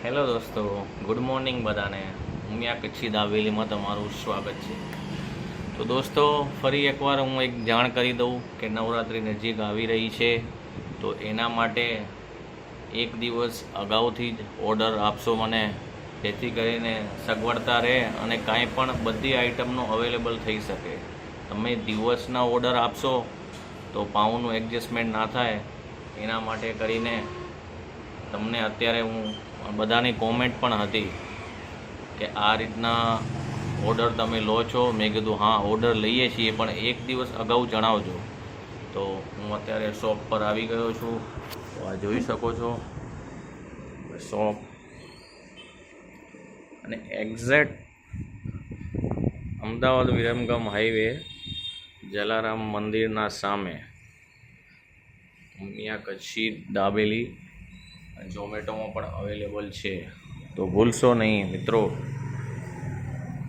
Hello દોસ્તો, good morning બધાને. ઉમિયા કચ્છી દાબેલીમાં તમારું સ્વાગત છે. તો દોસ્તો, ફરી એકવાર હું એક જાણ કરી દઉં કે નવરાત્રિ નજીક આવી રહી છે, તો એના માટે એક દિવસ અગાઉથી જ ઓર્ડર આપશો મને, જેથી કરીને સગવડતા રહે અને કાંઈ પણ બધી આઇટમનો અવેલેબલ થઈ શકે. તમે દિવસના ઓર્ડર આપશો તો પાઉનું એડજસ્ટમેન્ટ ના થાય, એના માટે કરીને તમને અત્યારે હું બધાની કોમેન્ટ પણ હતી કે આ રીતના ઓર્ડર તમે લો છો. મેં કીધું હા, ઓર્ડર લઈએ છીએ, પણ એક દિવસ અગાઉ જણાવજો. તો હું અત્યારે શોપ પર આવી ગયો છું. તો આ જોઈ શકો છો શોપ, અને એક્ઝેક્ટ અમદાવાદ વિરમગામ હાઈવે જલારામ મંદિરના સામે ઉમિયા કચ્છી દાબેલી ઝોમેટોમાં પણ અવેલેબલ છે. તો ભૂલશો નહીં મિત્રો.